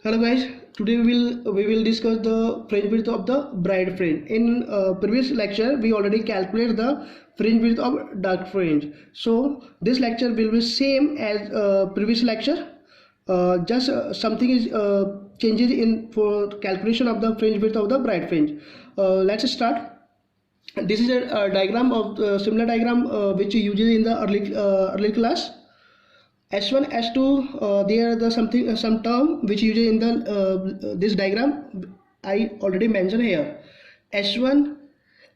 Hello guys, today we will discuss the fringe width of the bright fringe. In previous lecture we already calculated the fringe width of dark fringe. So this lecture will be same as previous lecture. Just something is changes in for calculation of the fringe width of the bright fringe. Let's start. This is a diagram of similar diagram which you uses in the early class. S1 S2 there are the some term which uses in the this diagram I already mentioned here. S1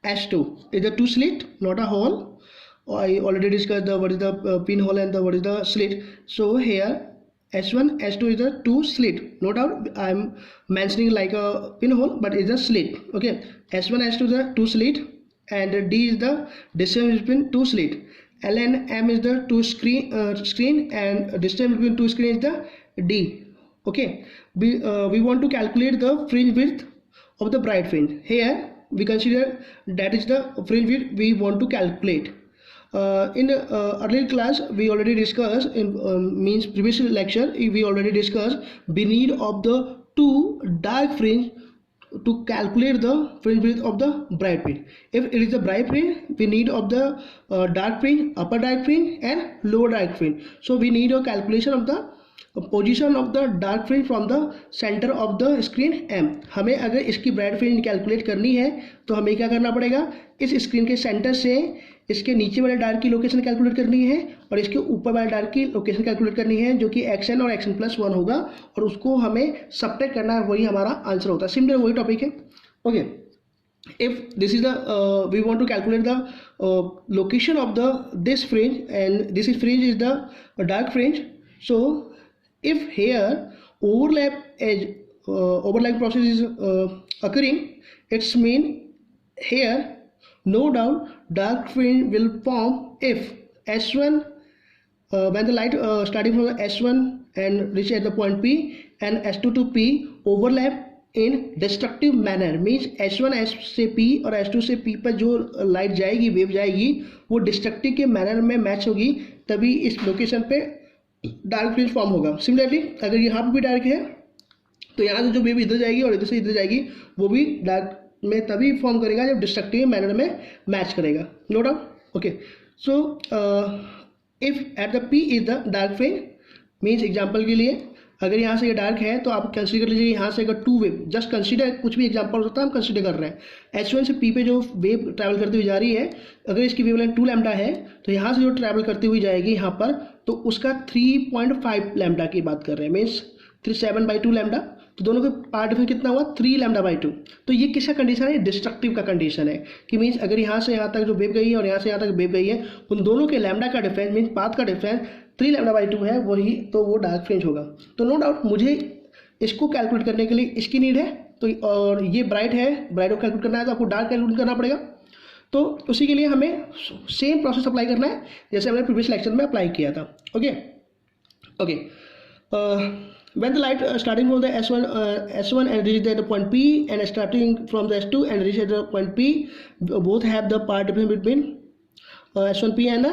S2 is a two slit, not a hole. I already discussed the what is the pinhole and the what is the slit. So here S1 S2 is a two slit. No doubt I am mentioning like a pinhole, but it's a slit. Okay, S1 S2 is a two slit and D is the distance between two slit. L and M is the two screen and distance between two screen is the D. Okay, we want to calculate the fringe width of the bright fringe. Here we consider that is the fringe width we want to calculate. In the earlier class we already discussed in means previous lecture we already discussed we need of the two dark fringe to calculate the fringe width of the bright fringe. If it is the bright fringe, we need of the dark fringe, upper dark fringe and lower dark fringe. So we need a calculation of the position of the dark fringe from the center of the screen M. हमें अगर इसकी bright fringe calculate करनी है तो हमें क्या करना पड़ेगा, इस स्क्रीन के सेंटर से इसके नीचे वाले डार्क की लोकेशन कैलकुलेट करनी है और इसके ऊपर वाले डार्क की लोकेशन कैलकुलेट करनी है जो कि xn और xn+1 होगा और उसको हमें सब्ट्रैक्ट करना है, वही हमारा आंसर होता है. सिमिलर वही टॉपिक है. Okay, if this is the we want to calculate the location of the this fringe and this is fringe is the dark fringe. So if here overlap process is occurring, it's mean here no doubt dark fringe will form if S1 when the light starting from S1 and reach at the point P and S2 to P overlap in destructive manner. Means S1 से P और S2 से P पर जो light जाएगी, wave जाएगी, वो destructive के manner में मैच होगी, तभी इस लोकेशन पे डार्क फ्रिंज फॉर्म होगा. सिमिलरली अगर यहाँ पर भी डार्क है तो यहाँ से जो वेव इधर जाएगी और इधर से इधर जाएगी वो भी डार्क में तभी फॉर्म करेगा जब डिस्ट्रक्टिव मैनर में मैच करेगा. No doubt. Okay, so if at the P is the dark fringe means example के लिए अगर यहाँ से ये डार्क है तो आप कंसीडर कर लीजिए यहाँ से अगर टू वेव, जस्ट कंसीडर, कुछ भी एग्जांपल हो सकता है, हम कंसीडर कर रहे हैं S1 से P पे जो वेव ट्रैवल करती हुई जा रही है, अगर इसकी वेवलेंथ 2 लैम्डा है तो यहाँ से जो ट्रैवल करती हुई जाएगी यहाँ पर तो उसका 3.5 लैम्डा की बात कर रहे हैं, मीन्स 7/2 लैम्डा. तो दोनों के पार्ट में कितना हुआ 3 लैम्डा/2. तो ये किसका कंडीशन है, डिस्ट्रक्टिव का कंडीशन है कि मीन्स अगर यहाँ से यहाँ तक जो वेव गई है और यहाँ से यहाँ तक वेव गई है उन दोनों के लैम्डा का डिफरेंस मीन्स पाथ का डिफरेंस 3 लैम्डा/2 है, वही तो वो डार्क फ्रिंज होगा. तो नो डाउट मुझे इसको कैलकुलेट करने के लिए इसकी नीड है. तो और ये ब्राइट है, ब्राइट को कैलकुलेट करना है तो आपको डार्क कैलकुलेट करना पड़ेगा. तो उसी के लिए हमें सेम प्रोसेस अप्लाई करना है जैसे हमने प्रीवियस लेक्चर में अप्लाई किया था. Okay okay, when the light starting from the S1 and reach the point P and starting from the S2 and reach at the point P, both have the part difference between S1P and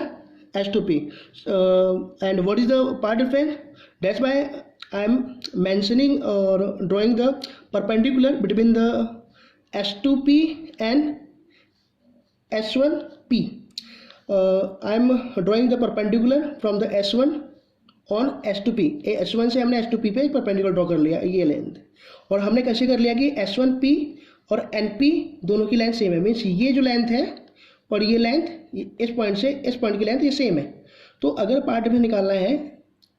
S2P. And what is the part difference? That's why I am mentioning or drawing the perpendicular between the S2P and S1P. I am drawing the perpendicular from the S1 on S2P. S1 से हमने S2P पे एक perpendicular draw कर लिया ये length, और हमने कैसे कर लिया कि S1P और NP दोनों की लेंथ सेम है, मीन्स ये जो लेंथ है और ये लेंथ इस पॉइंट से इस पॉइंट की लेंथ ये सेम है. तो अगर पार्ट डिफरेंस निकालना है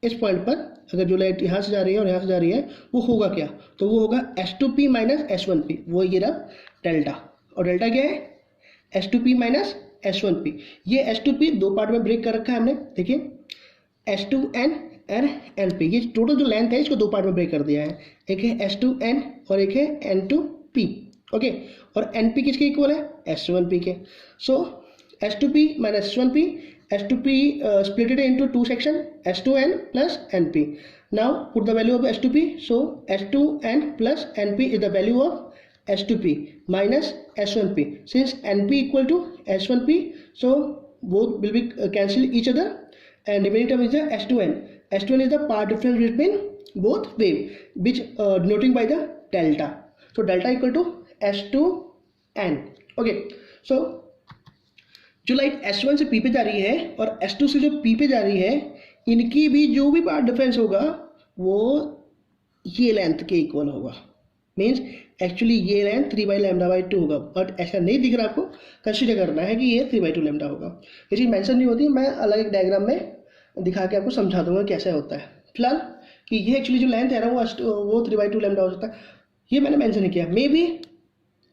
इस पॉइंट पर, अगर जो लाइट यहाँ से जा रही है और यहाँ से जा रही है वो होगा क्या, तो वो होगा S2P माइनस S1P. वो ये रहा डेल्टा, और डेल्टा क्या है S2P माइनस S1P. ये S2P दो पार्ट में ब्रेक कर रखा है हमने, देखिए S2N और NP, ये टोटल जो लेंथ है इसको दो पार्ट में ब्रेक कर दिया है, एक है S2N और एक है N2P. ओके, और NP किसके इक्वल है S1P के. सो S2P minus S1P, S2P splitted into two section S2N plus NP. Now put the value of S2P. So S2N plus NP is the value of S2P minus S1P. Since NP equal to S1P, so both will be cancel each other and remaining term is the S2N. S2N is the part difference between both wave which denoting by the delta. So delta equal to S2n. Okay, so जो light S1 से P पे जा रही है और S2 से जो P पे जा रही है, इनकी भी जो भी पाथ डिफरेंस होगा वो ये लेंथ के इक्वल होगा. मीन्स एक्चुअली ये लेंथ 3/λ/2 होगा, बट ऐसा नहीं दिख रहा. आपको कंसीडर करना है कि ये 3/2 लैम्डा होगा. ये चीज़ मेंशन नहीं होती, मैं अलग एक डायग्राम में दिखा के आपको समझा दूंगा कैसे होता है. फिलहाल कि ये एक्चुअली जो लेंथ है ना वो 3/2 लैम्डा हो सकता है, ये मैंने मेंशन नहीं किया. मे बी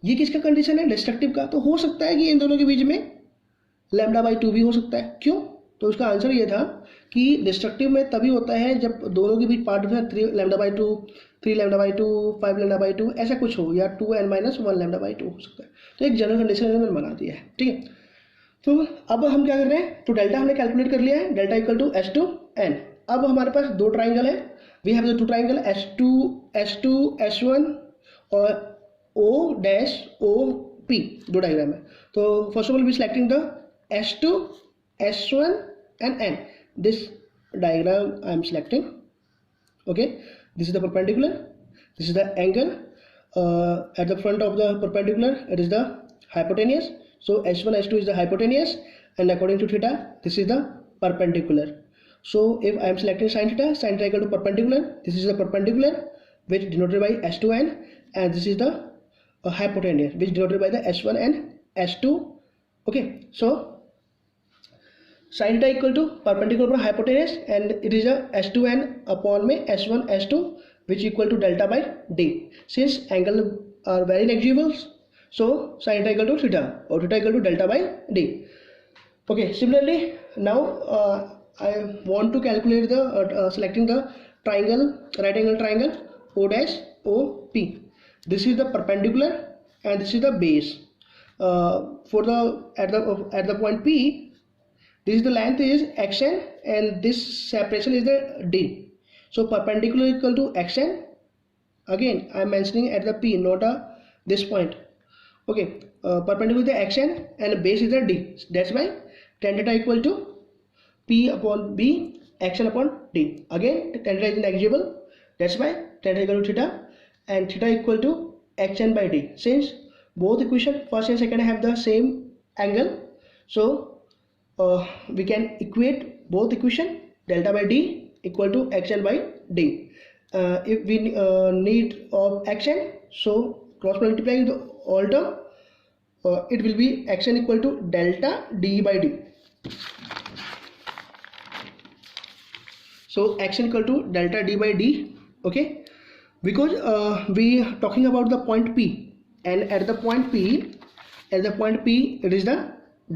ये किसका कंडीशन है, डिस्ट्रक्टिव का. तो हो सकता है कि इन दोनों के बीच में λ/2 भी हो सकता है. क्यों? तो उसका आंसर ये था कि डिस्ट्रक्टिव में तभी होता है जब दोनों के बीच पार्ट डिफरेंस 3λ/2, 3λ/2, 5λ/2 ऐसा कुछ हो, या 2n - 1 λ/2 हो सकता है. तो एक जनरल कंडीशन मैंने बना दिया है. ठीक है, तो अब हम क्या कर रहे हैं, तो डेल्टा हमने कैलकुलेट कर लिया है, डेल्टा इक्वल टू S2n. अब हमारे पास दो ट्राइंगल है. We have the two triangle S2 S1 और O'OP. दो डायग्राम है. तो first of all we selecting the S2 S1 and n. This diagram I am selecting. Okay, this is the perpendicular, this is the angle. At the front of the perpendicular it is the hypotenuse. So S1 S2 is the hypotenuse, and according to theta this is the perpendicular. So if I am selecting sin theta equal to perpendicular, this is the perpendicular which denoted by S2n, and this is the hypotenuse which denoted by the S1 and S2. Okay, so sin theta equal to perpendicular upon hypotenuse, and it is a S2n upon में S1 S2 which equal to delta by d. Since angle are very negligible, so sin theta equal to theta or theta equal to delta by d. Okay, similarly now I want to calculate the selecting the triangle, right angle triangle O'OP. This is the perpendicular and this is the base. For the at the point P, this is the length is xn and this separation is the d. So perpendicular equal to xn. Again I am mentioning at the P, not this point. Okay, perpendicular is the xn and base is the d. That's why tan theta equal to P upon B xn upon d. Again tan theta is negligible. That's why tan theta equal to theta, and theta equal to xn by d. Since both equation first and second have the same angle, so we can equate both equation delta by d equal to xn by d. If we need of xn, so cross multiplying the all term, it will be xn equal to delta d by d. So xn equal to delta d by d. Okay, because we are talking about the point P, and at the point P it is the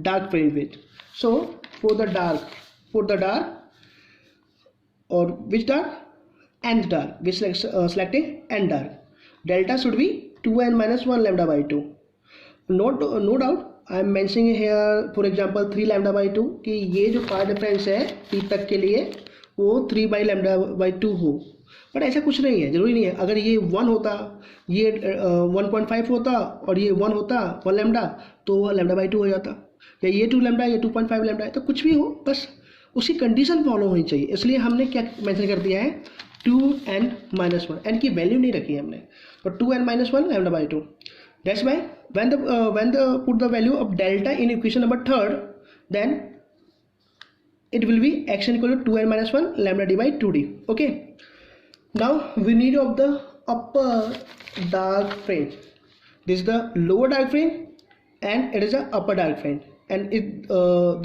dark fringe width. So for the dark or which dark, nth dark, we selecting n dark, delta should be 2n - 1 λ/2. No doubt I am mentioning here for example 3 λ/2 कि ये जो path difference है P तक के लिए वो 3/λ/2 हो, but ऐसा कुछ नहीं है, जरूरी नहीं है. अगर ये 1 होता, ये 1.5 होता और ये 1 होता 1 लैम्डा, तो λ/2 हो जाता, या ये 2 लैम्डा या 2.5 लैम्डा है, तो कुछ भी हो बस उसकी कंडीशन फॉलो होनी चाहिए. इसलिए हमने क्या मेंशन कर दिया है 2n - 1. n की वैल्यू नहीं रखी है हमने, तो 2n - 1 λ/2. That's why when the put the value of delta in equation number 3rd, then it will be xn equal to 2n - 1 lambda d by 2d. Okay, now we need of the upper dark fringe. This is the lower dark fringe and it is the upper dark fringe, and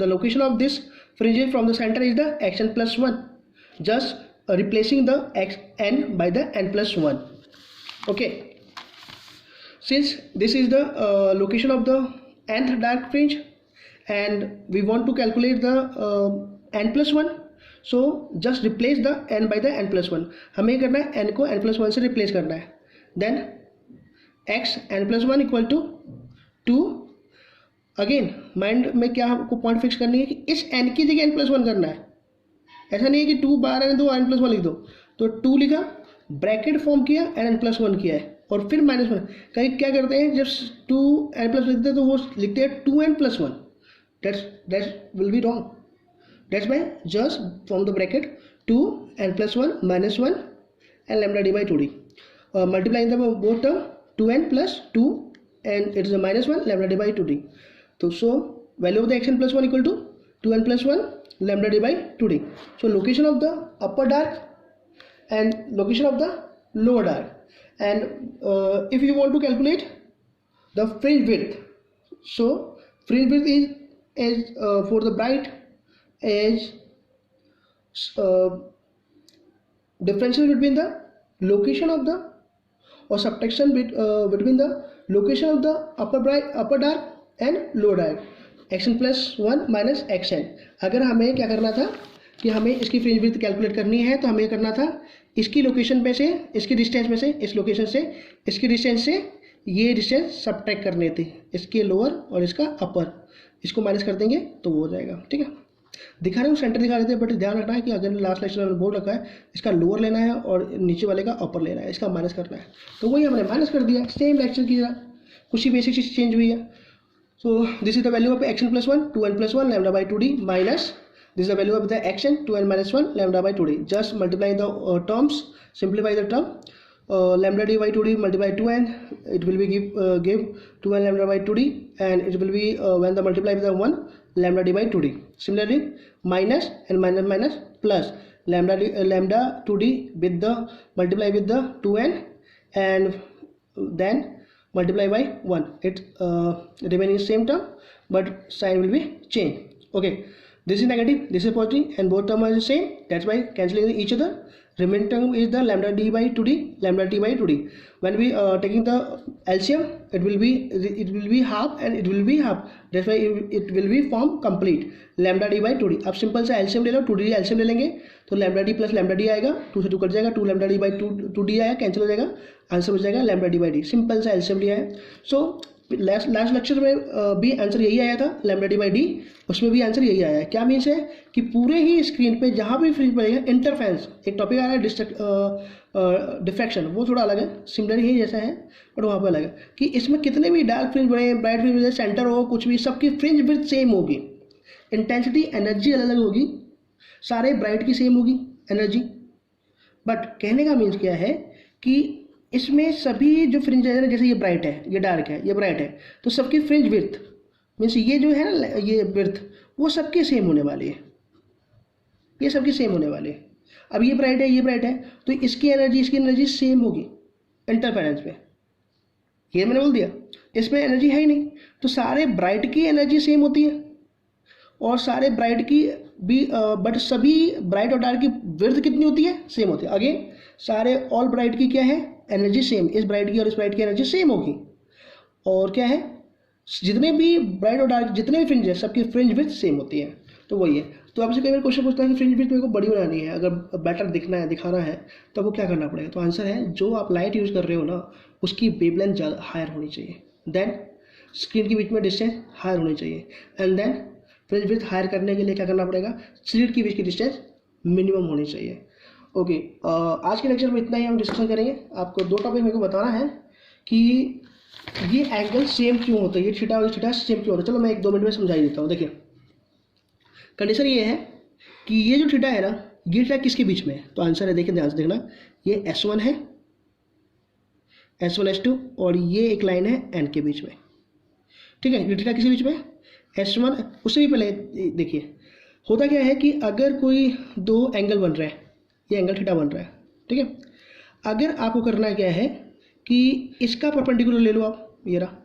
the location of this fringe from the center is the xn plus 1, just replacing the xn by the n plus 1. Okay, since this is the location of the nth dark fringe and we want to calculate the n plus 1, so just replace the n by the n plus 1. हमें करना है n को n plus 1 से replace करना है. Then x n plus 1 equal to 2. Again mind में क्या आपको पॉइंट फिक्स करनी है कि इस n की जगह n plus 1 करना है. ऐसा नहीं है कि 2 बाहर रहने दो n plus 1 लिख दो. तो 2 लिखा, ब्रैकेट फॉर्म किया, n plus 1 किया है, और फिर -1. कहीं क्या करते हैं जब 2n plus लिखते हैं तो वो लिखते हैं 2n plus 1. that will be wrong. That's why just from the bracket 2n plus 1 minus 1 and lambda d by 2d. Multiplying the both term 2n plus 2 and it is a minus 1 lambda d by 2d. So value of the xn plus 1 equal to 2n plus 1 lambda d by 2d. So location of the upper dark and location of the lower dark. And if you want to calculate the fringe width, so fringe width is for the bright is differential between the location of the or subtraction between the location of the upper dark and lower dark, xn plus 1 minus xn. अगर हमें क्या करना था कि हमें इसकी fringe width calculate करनी है तो हमें करना था इसकी लोकेशन में से, इसकी डिस्टेंस में से, इस लोकेशन से इसकी डिस्टेंस से ये डिस्टेंस सब्ट्रैक्ट करने थे, इसके लोअर और इसका अपर, इसको माइनस कर देंगे तो वो हो जाएगा. ठीक है, दिखा रहे हो सेंटर दिखा रहे थे, बट ध्यान रखना है कि अगर लास्ट लेक्चर में बोल रखा है इसका लोअर लेना है और नीचे वाले का अपर लेना है, इसका माइनस करना है, तो वही हमने माइनस कर दिया. सेम लेक्चर की तरह कुछ ही बेसिक चीज चेंज हुई है. So this is the value of xn plus 1 2n plus 1 lambda by 2d minus this is the value of the xn 2n minus 1 lambda by 2d. Just multiplying the terms, simplify the term. Lambda d by 2d multiply 2n, it will be give 2n lambda by 2d, and it will be when the multiply with the 1 lambda d by 2d. Similarly minus and minus minus plus lambda 2d with the multiply with the 2n and then multiply by 1, it remaining same term but sign will be changed. Okay, this is negative, this is positive, and both terms are the same, that's why cancelling each other. Remaining term is the lambda d by 2d, lambda d by 2d. When we taking the LCM, it will be half and it will be half, that's why it will be form complete lambda d by 2d. अब simple सा LCM ले लो, 2d LCM ले लेंगे तो lambda d plus lambda d आएगा, 2 से 2 cut जाएगा, 2 lambda d by 2d आया, कैंसिल हो जाएगा, आंसर हो जाएगा lambda d by d. Simple सा LCM लिया है. सो लास्ट लेक्चर में भी आंसर यही आया था lambda d by d, उसमें भी आंसर यही आया है. क्या मीन्स है कि पूरे ही स्क्रीन पे जहाँ भी फ्रिंज पड़ेगा, इंटरफेरेंस एक टॉपिक आ रहा है, डिफ्रैक्शन वो थोड़ा अलग है, सिमिलर ही जैसा है बट वहाँ पर अलग है कि इसमें कितने भी डार्क फ्रिंज बने, ब्राइट फ्रिंज बने, सेंटर हो, कुछ भी, सबकी फ्रिंज विड्थ सेम होगी, इंटेंसिटी एनर्जी अलग अलग होगी, सारे ब्राइट की सेम होगी एनर्जी. बट कहने का मीन्स क्या है कि इसमें सभी जो फ्रिंज है, जैसे ये ब्राइट है, ये डार्क है, ये ब्राइट है, तो सबकी फ्रिंज विड्थ मीन्स ये जो है ना, ये विड्थ वो सबकी सेम होने वाली है, ये सबकी सेम होने वाली है. अब ये ब्राइट है, ये ब्राइट है, तो इसकी एनर्जी सेम होगी इंटरफेरेंस में. ये मैंने बोल दिया, इसमें एनर्जी है ही नहीं, तो सारे ब्राइट की एनर्जी सेम होती है और सारे ब्राइट की भी, बट सभी ब्राइट और डार्क की विड्थ कितनी होती है, सेम होती है. अगेन सारे ऑल ब्राइट की क्या है, एनर्जी सेम, इस ब्राइट की और इस ब्राइट की एनर्जी सेम होगी. और क्या है, जितने भी ब्राइट और डार्क जितने भी फ्रिंज है सबकी फ्रिंज विड्थ सेम होती है. तो वही है. तो आपसे कई बार क्वेश्चन पूछता है कि फ्रिंज विड्थ मेरे को बड़ी बनानी है, अगर बेटर दिखाना है तो वो क्या करना पड़ेगा. तो आंसर है, जो आप लाइट यूज़ कर रहे हो ना उसकी वेवलेंथ ज़्यादा हायर होनी चाहिए, देन स्क्रीन के बीच में डिस्टेंस हायर होनी चाहिए, and then fringe width higher करने के लिए क्या करना पड़ेगा, स्लिट के बीच की डिस्टेंस मिनिमम होनी चाहिए. ओके, आज के लेक्चर में इतना ही हम डिस्कशन करेंगे. आपको 2 टॉपिक मेरे को बताना है कि ये एंगल सेम क्यों होता है, ये थीटा और थीटा सेम क्यों होता है. चलो मैं 1-2 मिनट में समझा ही देता हूँ. देखिए कंडीशन ये है कि ये जो थीटा है ना, ये थीटा किसके बीच में है, तो आंसर है, देखिए ध्यान से देखना, ये S1 है, S1 S2 और ये एक लाइन है N के बीच में. ठीक है, ये थीटा किसके बीच में है, S1. उससे भी पहले देखिए होता क्या है कि अगर कोई 2 एंगल बन रहे हैं, ये एंगल थीटा बन रहा है, ठीक है, अगर आपको करना क्या है कि इसका परपेंडिकुलर ले लो आप, ये रहा,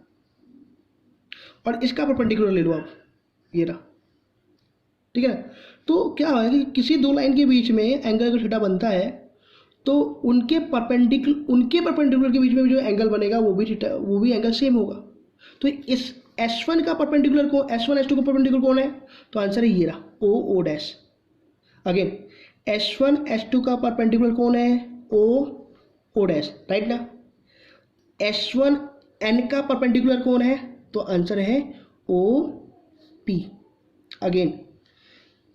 और इसका परपेंडिकुलर ले लो आप, ये रहा. ठीक है ना, तो क्या होगा कि किसी 2 लाइन के बीच में एंगल अगर थीटा बनता है तो उनके परपेंडिकुलर के बीच में जो एंगल बनेगा वो भी एंगल सेम होगा. तो इस S1 का परपेंडिकुलर को, S1 S2 का परपेंडिकुलर कौन है, तो आंसर है ये रहा, O dash. Again S1 S2 का परपेंडिकुलर कौन है, O डैश, राइट ना. S1 N का परपेंडिकुलर कौन है, तो आंसर है OP. अगेन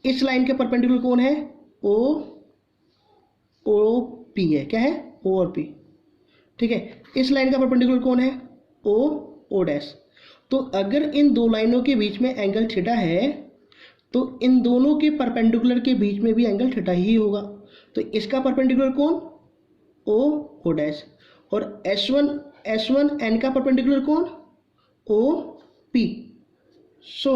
इस लाइन के परपेंडिकुलर कौन है, OP है, क्या है, O और P. ठीक है, इस लाइन का परपेंडिकुलर कौन है, O डैश. तो अगर इन 2 लाइनों के बीच में एंगल थीटा है तो इन दोनों के परपेंडिकुलर के बीच में भी एंगल थीटा ही होगा. तो इसका परपेंडिकुलर कौन, ओ डैश, और S1 N का परपेंडिकुलर कौन, OP। सो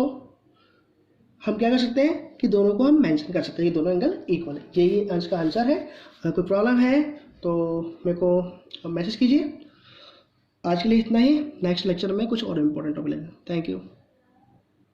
हम क्या कर सकते हैं कि दोनों को हम मेंशन कर सकते हैं, ये दोनों एंगल इक्वल है। यही इसका आंसर है। अगर कोई प्रॉब्लम है तो मेरे को मैसेज कीजिए। आज के लिए इतना ही, नेक्स्ट लेक्चर में कुछ और इम्पोर्टेंट टॉपिक लेंगे। Thank you.